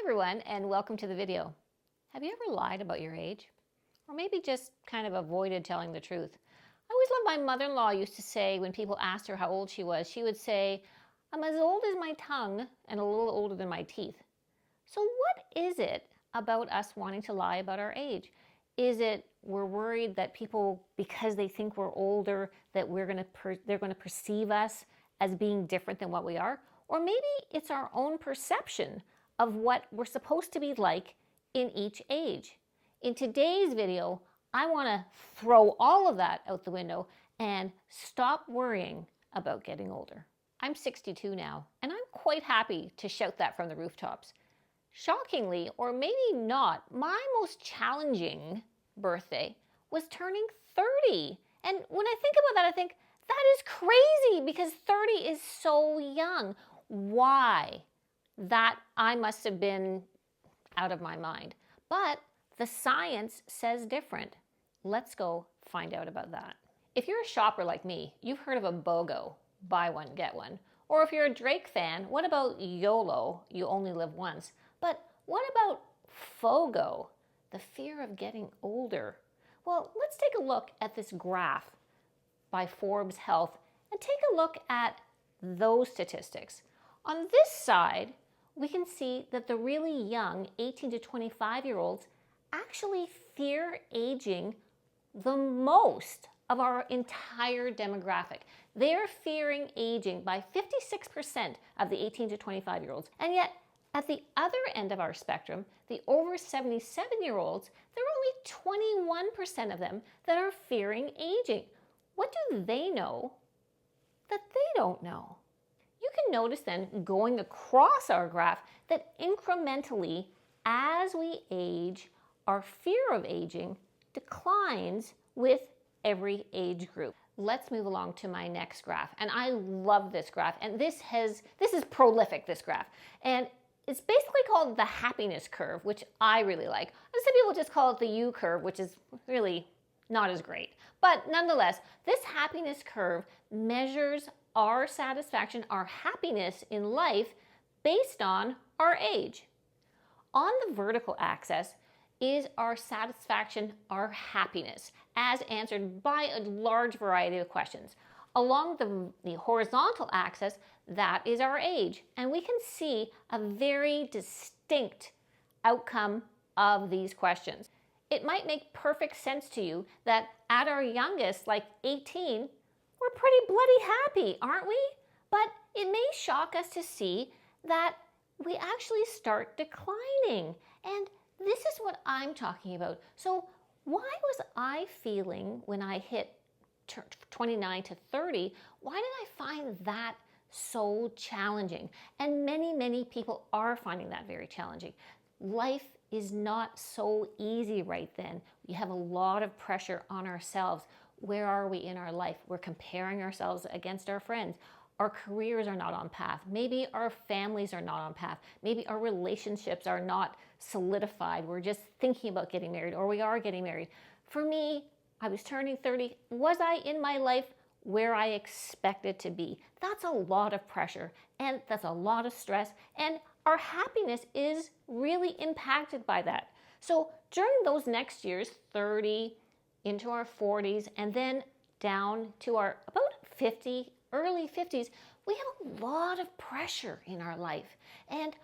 everyone, and welcome to the video. Have you ever lied about your age? Or maybe just kind of avoided telling the truth? I always loved my mother-in-law used to say when people asked her how old she was, she would say, "I'm as old as my tongue and a little older than my teeth." So what is it about us wanting to lie about our age? Is it we're worried that people, because they think we're older, that they're going to perceive us as being different than what we are? Or maybe it's our own perception of what we're supposed to be like in each age. In today's video, I want to throw all of that out the window and stop worrying about getting older. I'm 62 now, and I'm quite happy to shout that from the rooftops. Shockingly, or maybe not, my most challenging birthday was turning 30. And when I think about that, I think that is crazy because 30 is so young. Why? That I must have been out of my mind. But the science says different. Let's go find out about that. If you're a shopper like me, you've heard of a FOGO, buy one, get one. Or if you're a Drake fan, what about YOLO, you only live once? But what about FOGO, the fear of getting older? Well, let's take a look at this graph by Forbes Health and take a look at those statistics. On this side, we can see that the really young 18 to 25-year-olds actually fear aging the most of our entire demographic. They're fearing aging by 56% of the 18 to 25-year-olds. And yet, at the other end of our spectrum, the over 77-year-olds, there are only 21% of them that are fearing aging. What do they know that they don't know? You can notice then, going across our graph, that incrementally, as we age, our fear of aging declines with every age group. Let's move along to my next graph. And I love this graph. And this is prolific, this graph. And it's basically called the happiness curve, which I really like. Some people just call it the U curve, which is really not as great. But nonetheless, this happiness curve measures our satisfaction, our happiness in life based on our age. On the vertical axis is our satisfaction, our happiness, as answered by a large variety of questions. Along the horizontal axis, that is our age. And we can see a very distinct outcome of these questions. It might make perfect sense to you that at our youngest, like 18, we're pretty bloody happy, aren't we? But it may shock us to see that we actually start declining. And this is what I'm talking about. So why was I feeling when I hit 29 to 30, why did I find that so challenging? And many people are finding that very challenging. Life is not so easy right then. We have a lot of pressure on ourselves. Where are we in our life? We're comparing ourselves against our friends. Our careers are not on path. Maybe our families are not on path. Maybe our relationships are not solidified. We're just thinking about getting married, or we are getting married. For me, I was turning 30. Was I in my life where I expected to be? That's a lot of pressure, and that's a lot of stress, and our happiness is really impacted by that. So during those next years, 30, into our 40s, and then down to our about 50, early 50s, we have a lot of pressure in our life. And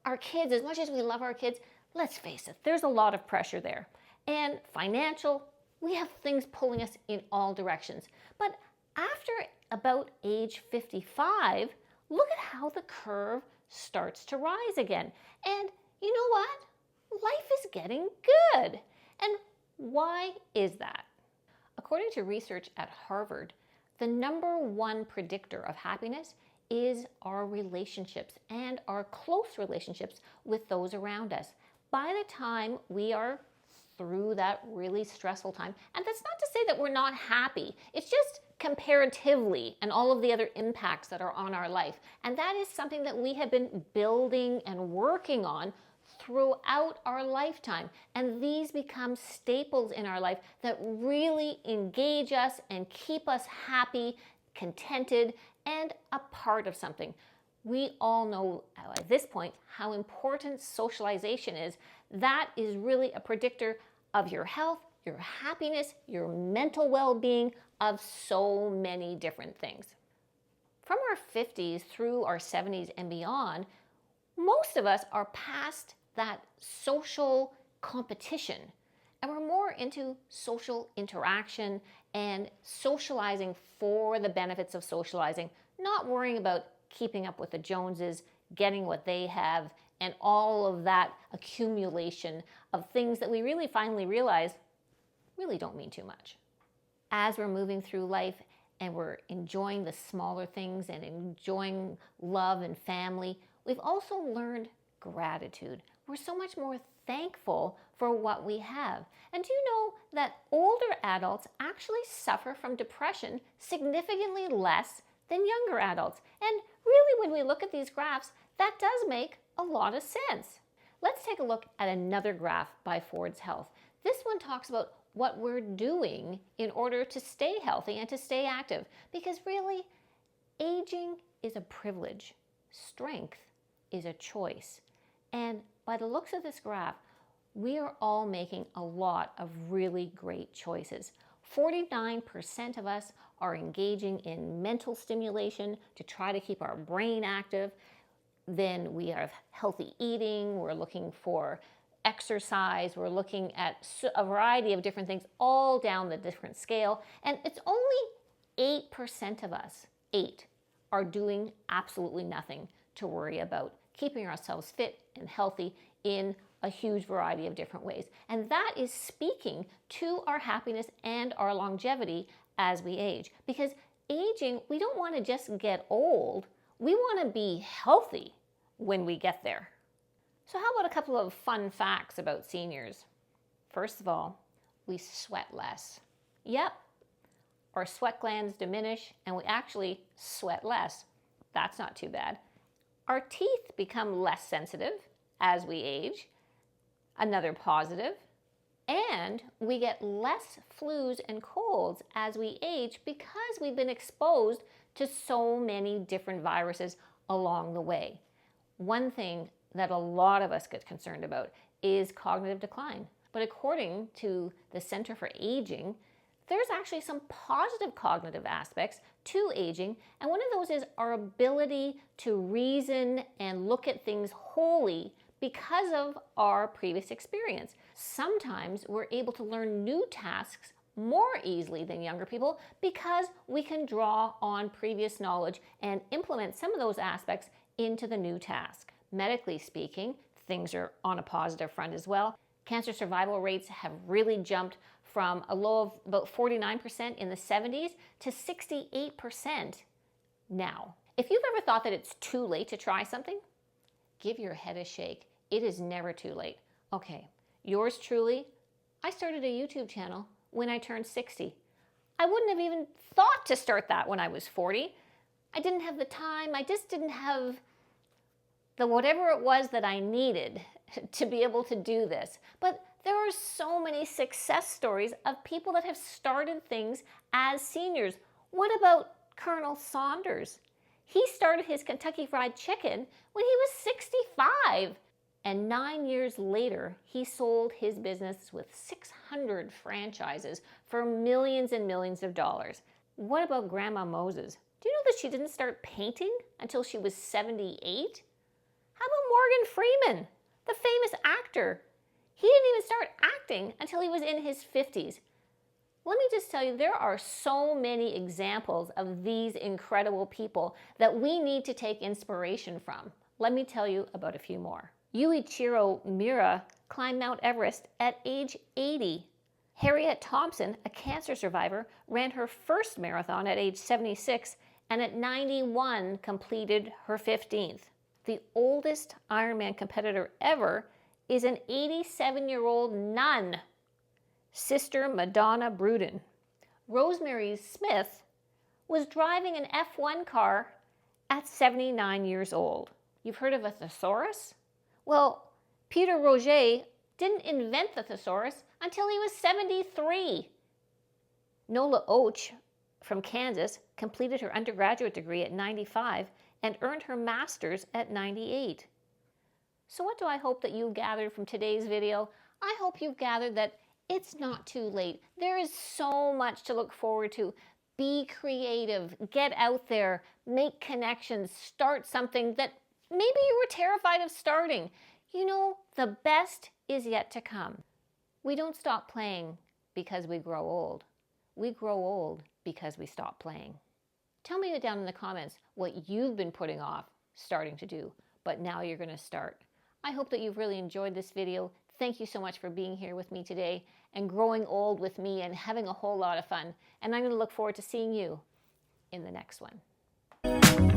our kids, as much as we love our kids, let's face it, there's a lot of pressure there. And financial, we have things pulling us in all directions. But after about age 55, look at how the curve starts to rise again. And you know what? Life is getting good. And why is that? According to research at Harvard, the #1 predictor of happiness is our relationships and our close relationships with those around us. By the time we are through that really stressful time, and that's not to say that we're not happy, it's just comparatively and all of the other impacts that are on our life. And that is something that we have been building and working on throughout our lifetime. And these become staples in our life that really engage us and keep us happy, contented, and a part of something. We all know at this point how important socialization is. That is really a predictor of your health, your happiness, your mental well-being, of so many different things. From our 50s through our 70s and beyond, most of us are past that social competition, and we're more into social interaction and socializing for the benefits of socializing, not worrying about keeping up with the Joneses, getting what they have, and all of that accumulation of things that we really finally realize really don't mean too much. As we're moving through life and we're enjoying the smaller things and enjoying love and family, we've also learned gratitude. We're so much more thankful for what we have. And do you know that older adults actually suffer from depression significantly less than younger adults? And really, when we look at these graphs, that does make a lot of sense. Let's take a look at another graph by Ford's Health. This one talks about what we're doing in order to stay healthy and to stay active, because really, aging is a privilege. Strength is a choice. And by the looks of this graph, we are all making a lot of really great choices. 49% of us are engaging in mental stimulation to try to keep our brain active. Then we have healthy eating, we're looking for exercise, we're looking at a variety of different things all down the different scale. And it's only 8% of us, 8, are doing absolutely nothing to worry about keeping ourselves fit and healthy in a huge variety of different ways. And that is speaking to our happiness and our longevity as we age. Because aging, we don't want to just get old, we want to be healthy when we get there. So how about a couple of fun facts about seniors? First of all, we sweat less. Yep, our sweat glands diminish and we actually sweat less. That's not too bad. Our teeth become less sensitive as we age, another positive. And we get less flus and colds as we age because we've been exposed to so many different viruses along the way. One thing that a lot of us get concerned about is cognitive decline. But according to the Center for Aging, there's actually some positive cognitive aspects to aging, and one of those is our ability to reason and look at things wholly because of our previous experience. Sometimes we're able to learn new tasks more easily than younger people because we can draw on previous knowledge and implement some of those aspects into the new task. Medically speaking, things are on a positive front as well. Cancer survival rates have really jumped from a low of about 49% in the 70s to 68% now. If you've ever thought that it's too late to try something, give your head a shake. It is never too late. Okay, yours truly, I started a YouTube channel when I turned 60. I wouldn't have even thought to start that when I was 40. I didn't have the time. I just didn't have the whatever it was that I needed to be able to do this. But there are so many success stories of people that have started things as seniors. What about Colonel Saunders? He started his Kentucky Fried Chicken when he was 65. And 9 years later, he sold his business with 600 franchises for millions and millions of dollars. What about Grandma Moses? Do you know that she didn't start painting until she was 78? How about Morgan Freeman, the famous actor? He didn't even start acting until he was in his 50s. Let me just tell you, there are so many examples of these incredible people that we need to take inspiration from. Let me tell you about a few more. Yuichiro Miura climbed Mount Everest at age 80. Harriet Thompson, a cancer survivor, ran her first marathon at age 76 and at 91 completed her 15th. The oldest Ironman competitor ever is an 87-year-old nun, Sister Madonna Bruden. Rosemary Smith was driving an F1 car at 79 years old. You've heard of a thesaurus? Well, Peter Roget didn't invent the thesaurus until he was 73. Nola Och from Kansas completed her undergraduate degree at 95, and earned her master's at 98. So what do I hope that you've gathered from today's video? I hope you've gathered that it's not too late. There is so much to look forward to. Be creative, get out there, make connections, start something that maybe you were terrified of starting. You know, the best is yet to come. We don't stop playing because we grow old. We grow old because we stop playing. Tell me down in the comments what you've been putting off starting to do, but now you're going to start. I hope that you've really enjoyed this video. Thank you so much for being here with me today and growing old with me and having a whole lot of fun. And I'm going to look forward to seeing you in the next one.